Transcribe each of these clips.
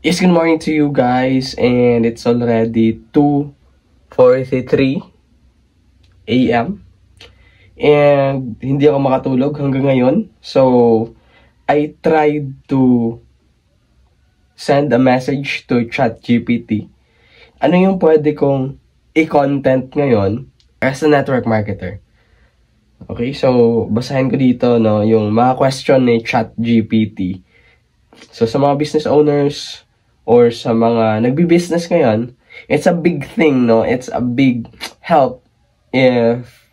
Yes, good morning to you guys, and it's already 2:43 a.m. and hindi ako makatulog hanggang ngayon. So, I tried to send a message to ChatGPT. Ano yung pwede kong i-content ngayon as a network marketer? Okay, so basahin ko dito yung mga question ni ChatGPT. So, sa mga business owners or sa mga nagbi-business ngayon, it's a big thing, It's a big help if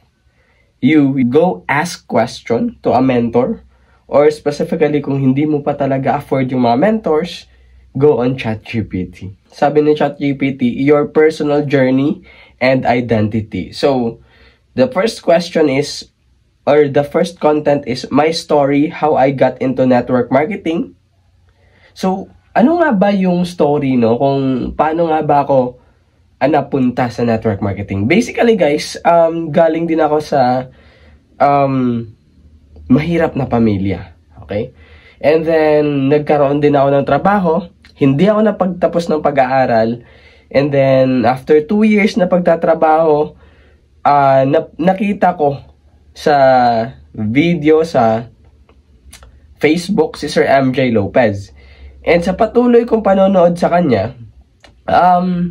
you go ask question to a mentor, or specifically kung hindi mo pa talaga afford yung mga mentors, go on ChatGPT. Sabi ni ChatGPT, your personal journey and identity. So, the first question is, or the first content is, my story, how I got into network marketing. So, ano nga ba yung story, Kung paano nga ba ako napunta sa network marketing? Basically, guys, galing din ako sa mahirap na pamilya. Okay? And then, nagkaroon din ako ng trabaho. Hindi ako napagtapos ng pag-aaral. And then, after 2 years na pagtatrabaho, nakita ko sa video sa Facebook si Sir MJ Lopez. And sa patuloy kong panonood sa kanya,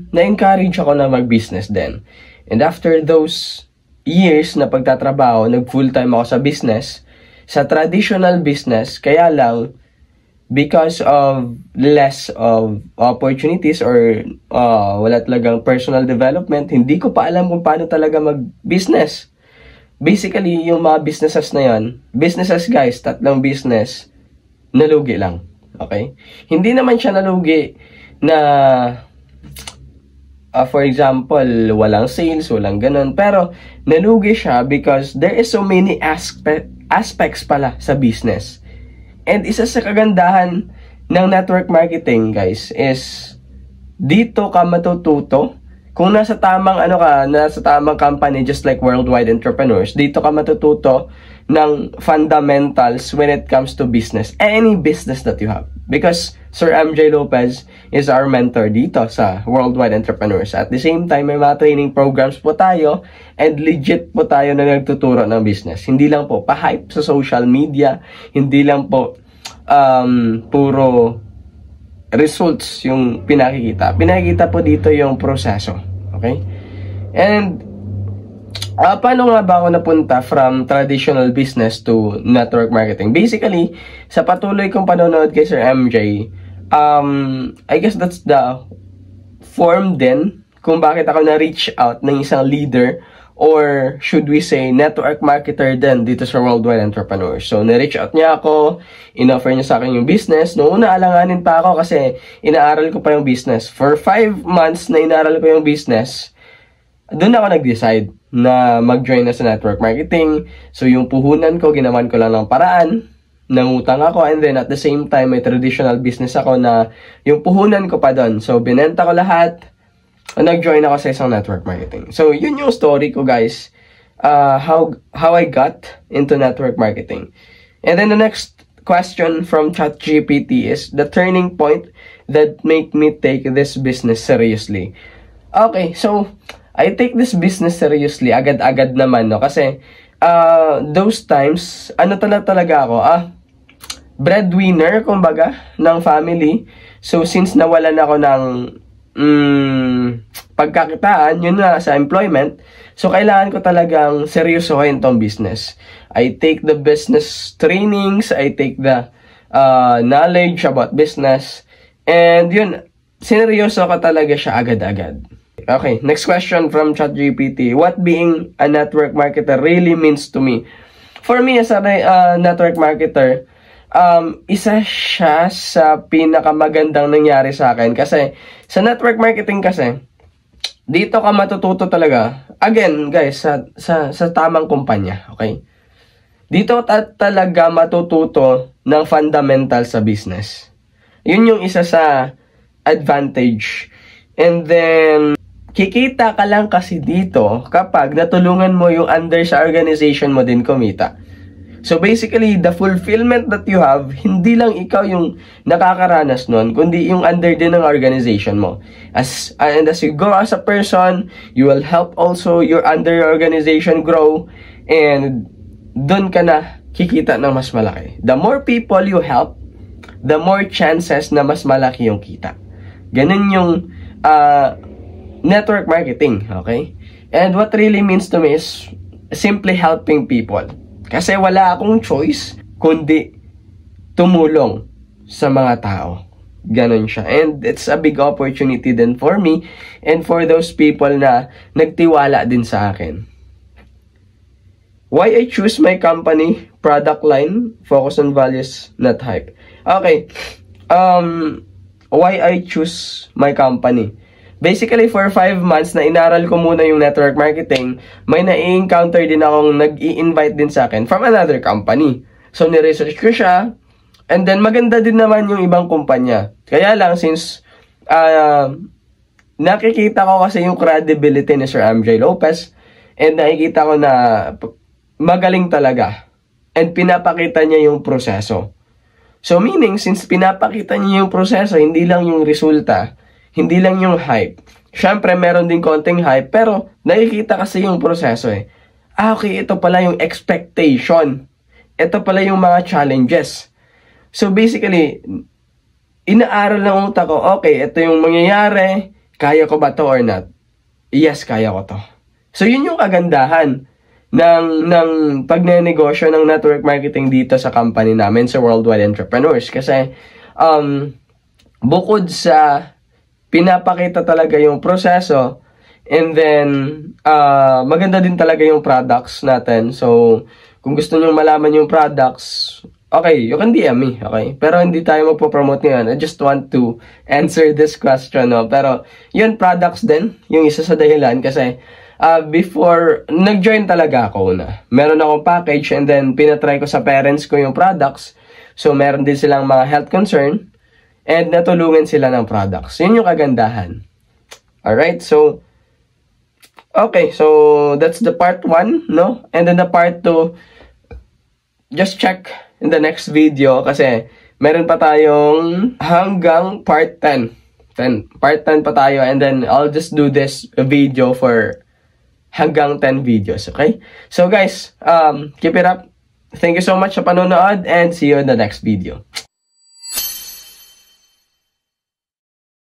na-encourage ako na mag-business din. And after those years na pagtatrabaho, nag-full-time ako sa business, sa traditional business, kaya lang, because of less of opportunities or wala talagang personal development, hindi ko pa alam kung paano talaga mag-business. Basically, yung mga businesses na yan, businesses guys, 3 business, nalugi lang. Okay? Hindi naman siya nalugi na, for example, walang sales, walang ganun. Pero, nalugi siya because there is so many aspects pala sa business. And isa sa kagandahan ng network marketing, guys, is dito ka matututo. Kung nasa tamang nasa tamang company just like Worldwide Entrepreneurs, dito ka matututo ng fundamentals when it comes to business. Any business that you have. Because Sir MJ Lopez is our mentor dito sa Worldwide Entrepreneurs. At the same time, may mga training programs po tayo and legit po tayo na nagtuturo ng business. Hindi lang po pa-hype sa social media, hindi lang po puro results yung pinakikita. Pinakikita po dito yung proseso. Okay? And paano nga ba ako napunta from traditional business to network marketing? Basically, sa patuloy kong panonood kay Sir MJ, I guess that's the form din kung bakit ako na-reach out ng isang leader, or should we say, network marketer din dito sa Worldwide Entrepreneurs. So, na-reach out niya ako, in-offer niya sa akin yung business. Noong una, alanganin pa ako kasi inaaral ko pa yung business. For 5 months na inaaral ko yung business, doon ako nag-decide na mag-join na sa network marketing. So, yung puhunan ko, ginawan ko lang ng paraan. Nangutang ako, and then at the same time, may traditional business ako na yung puhunan ko pa doon. So, binenta ko lahat. Nag-join ako sa isang network marketing. So, yun yung story ko, guys. How I got into network marketing. And then the next question from ChatGPT is the turning point that make me take this business seriously. Okay, so I take this business seriously agad-agad naman, Kasi those times, talaga ako, breadwinner, kumbaga, ng family. So, since nawalan ako ng pagkakitaan, yun na, sa employment, so kailangan ko talagang seryosohin tong business. I take the business trainings, I take the knowledge about business, and yun, sineryoso ko talaga siya agad-agad. Okay, next question from ChatGPT. What being a network marketer really means to me? For me, as a network marketer, isa siya sa pinakamagandang nangyari sa akin. Kasi, sa network marketing kasi, dito ka matututo talaga. Again, guys, sa tamang kumpanya. Okay? Dito talaga matututo ng fundamental sa business. Yun yung isa sa advantage. And then, kikita ka lang kasi dito kapag natulungan mo yung under sa organization mo din kumita. So basically, the fulfillment that you have, hindi lang ikaw yung nakakaranas nun, kundi yung under din ng organization mo. And as you grow as a person, you will help also your under organization grow, and dun ka na kikita ng mas malaki. The more people you help, the more chances na mas malaki yung kita. Ganun yung network marketing, okay? And what really means to me is simply helping people. Kasi wala akong choice kundi tumulong sa mga tao. Ganon siya. And it's a big opportunity din for me and for those people na nagtiwala din sa akin. Why I choose my company, product line, focus on values, not hype. Okay. Why I choose my company? Basically, for 5 months na inaral ko muna yung network marketing, may na-encounter din akong nag-i-invite din sa akin from another company. So, ni-research ko siya, and then maganda din naman yung ibang kumpanya. Kaya lang, since nakikita ko kasi yung credibility ni Sir MJ Lopez, and nakikita ko na magaling talaga, and pinapakita niya yung proseso. So, meaning, since pinapakita niya yung proseso, hindi lang yung resulta, hindi lang yung hype. Siyempre, meron din konting hype, pero nakikita kasi yung proseso eh. Okay, ito pala yung expectation. Ito pala yung mga challenges. So basically, inaaral ng utak ko, okay, ito yung mangyayari, kaya ko ba to or not? Yes, kaya ko to. So yun yung kagandahan ng pagnenegosyo ng network marketing dito sa company namin, sa Worldwide Entrepreneurs. Kasi, bukod sa pinapakita talaga yung proseso, and then maganda din talaga yung products natin. So kung gusto nyo malaman yung products, okay, you can DM me, okay? Pero hindi tayo magpo-promote ngayon. I just want to answer this question, no? Pero yun, products din yung isa sa dahilan, kasi before nag-join talaga ako na meron akong package, and then pinatry ko sa parents ko yung products. So meron din silang mga health concern, and natulungan sila ng products. Yun yung kagandahan. Alright, so, okay, so that's the part 1, no? And then the part 2, just check in the next video, kasi meron pa tayong hanggang part 10. Part 10 pa tayo, and then I'll just do this video for hanggang 10 videos, okay? So guys, keep it up. Thank you so much sa panonood, and see you in the next video.